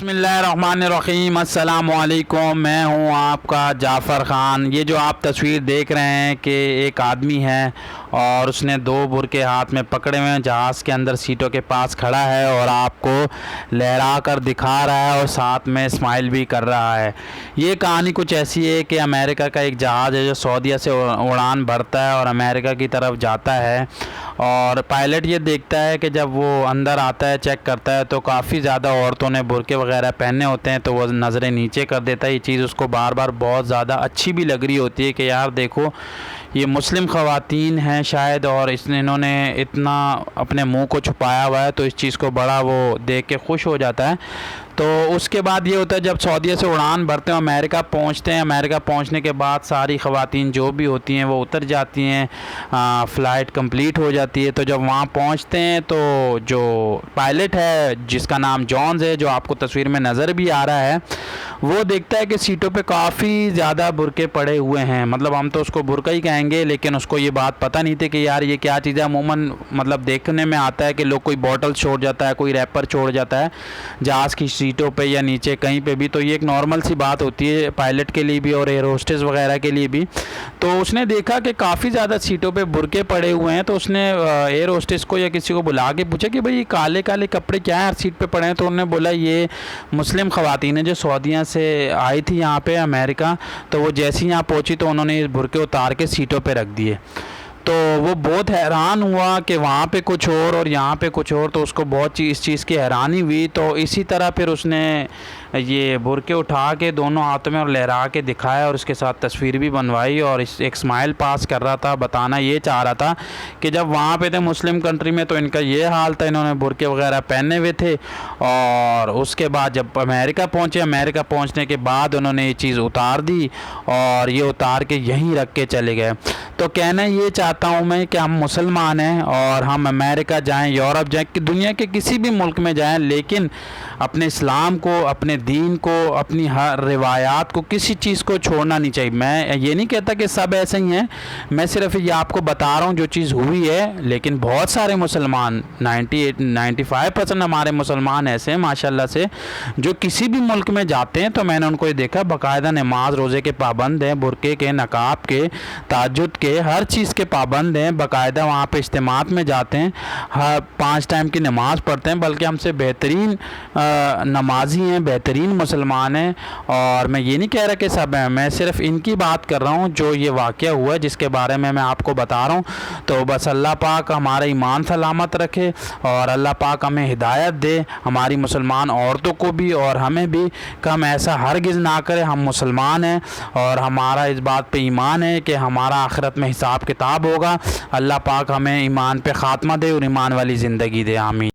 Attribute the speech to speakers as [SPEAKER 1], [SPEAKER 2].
[SPEAKER 1] بسم اللہ الرحمن الرحیم، السلام علیکم۔ میں ہوں آپ کا جعفر خان۔ یہ جو آپ تصویر دیکھ رہے ہیں کہ ایک آدمی ہے اور اس نے دو برقعے ہاتھ میں پکڑے ہوئے ہیں، جہاز کے اندر سیٹوں کے پاس کھڑا ہے اور آپ کو لہرا کر دکھا رہا ہے اور ساتھ میں اسمائل بھی کر رہا ہے۔ یہ کہانی کچھ ایسی ہے کہ امریکہ کا ایک جہاز ہے جو سعودیہ سے اڑان بھرتا ہے اور امریکہ کی طرف جاتا ہے، اور پائلٹ یہ دیکھتا ہے کہ جب وہ اندر آتا ہے چیک کرتا ہے تو کافی زیادہ عورتوں نے برقعے وغیرہ پہنے ہوتے ہیں، تو وہ نظریں نیچے کر دیتا ہے۔ یہ چیز اس کو بار بار بہت زیادہ اچھی بھی لگ رہی ہوتی ہے کہ یار دیکھو یہ مسلم خواتین ہیں شاید، اور انہوں نے اتنا اپنے منہ کو چھپایا ہوا ہے، تو اس چیز کو بڑا وہ دیکھ کے خوش ہو جاتا ہے۔ تو اس کے بعد یہ ہوتا ہے جب سعودیہ سے اڑان بھرتے ہیں امریکہ پہنچتے ہیں، امریکہ پہنچنے کے بعد ساری خواتین جو بھی ہوتی ہیں وہ اتر جاتی ہیں، فلائٹ کمپلیٹ ہو جاتی ہے۔ تو جب وہاں پہنچتے ہیں تو جو پائلٹ ہے جس کا نام جونز ہے، جو آپ کو تصویر میں نظر بھی آ رہا ہے، وہ دیکھتا ہے کہ سیٹوں پہ کافی زیادہ برقعے پڑے ہوئے ہیں۔ مطلب ہم تو اس کو برقعہ ہی کہیں گے، لیکن اس کو یہ بات پتہ نہیں تھی کہ یار یہ کیا چیز ہے۔ عموماً مطلب دیکھنے میں آتا ہے کہ لوگ کوئی بوٹل چھوڑ جاتا ہے، کوئی ریپر چھوڑ جاتا ہے جہاز کی سیٹوں پہ یا نیچے کہیں پہ بھی، تو یہ ایک نارمل سی بات ہوتی ہے پائلٹ کے لیے بھی اور ایئر ہوسٹس وغیرہ کے لیے بھی۔ تو اس نے دیکھا کہ کافی زیادہ سیٹوں پہ برقعے پڑے ہوئے ہیں، تو اس نے ایئر ہوسٹس کو یا کسی کو بلا کے پوچھا کہ بھئی یہ کالے کالے کپڑے کیا ہیں ہر سیٹ پہ پڑے ہیں؟ تو انہوں نے بولا یہ مسلم خواتین ہیں جو سعودیہ سے آئی تھی یہاں پہ امریکہ، تو وہ جیسے یہاں پہنچی تو انہوں نے برقعے اتار کے سیٹوں پہ رکھ دیے۔ تو وہ بہت حیران ہوا کہ وہاں پہ کچھ اور یہاں پہ کچھ اور، تو اس کو بہت اس چیز کی حیرانی ہوئی۔ تو اسی طرح پھر اس نے یہ برقعے اٹھا کے دونوں ہاتھوں میں اور لہرا کے دکھایا اور اس کے ساتھ تصویر بھی بنوائی، اور ایک اسمائل پاس کر رہا تھا، بتانا یہ چاہ رہا تھا کہ جب وہاں پہ تھے مسلم کنٹری میں تو ان کا یہ حال تھا، انہوں نے برقعے وغیرہ پہنے ہوئے تھے، اور اس کے بعد جب امریکہ پہنچے، امریکہ پہنچنے کے بعد انہوں نے یہ چیز اتار دی اور یہ اتار کے یہیں رکھ کے چلے گئے۔ تو کہنا یہ چاہتا ہوں میں کہ ہم مسلمان ہیں اور ہم امریکہ جائیں، یورپ جائیں، کہ دنیا کے کسی بھی ملک میں جائیں، لیکن اپنے اسلام کو، اپنے دین کو، اپنی ہر روایات کو، کسی چیز کو چھوڑنا نہیں چاہیے۔ میں یہ نہیں کہتا کہ سب ایسے ہی ہیں، میں صرف یہ آپ کو بتا رہا ہوں جو چیز ہوئی ہے، لیکن بہت سارے مسلمان 95% ہمارے مسلمان ایسے ہیں ماشاءاللہ سے جو کسی بھی ملک میں جاتے ہیں، تو میں نے ان کو یہ دیکھا باقاعدہ نماز روزے کے پابند ہیں، برقعے کے، نقاب کے، تہجد کے، ہر چیز کے پابند ہیں، باقاعدہ وہاں پہ اجتماعات میں جاتے ہیں، ہر 5 ٹائم کی نماز پڑھتے ہیں، بلکہ ہم سے بہترین نمازی ہیں، بہترین مسلمان ہیں۔ اور میں یہ نہیں کہہ رہا کہ سب ہیں، میں صرف ان کی بات کر رہا ہوں جو یہ واقعہ ہوا ہے جس کے بارے میں آپ کو بتا رہا ہوں۔ تو بس اللہ پاک ہمارا ایمان سلامت رکھے اور اللہ پاک ہمیں ہدایت دے، ہماری مسلمان عورتوں کو بھی اور ہمیں بھی، کہ ہم ایسا ہرگز نہ کرے۔ ہم مسلمان ہیں اور ہمارا اس بات پہ ایمان ہے کہ ہمارا آخرت میں حساب کتاب ہوگا۔ اللہ پاک ہمیں ایمان پہ خاتمہ دے اور ایمان والی زندگی دے، آمین۔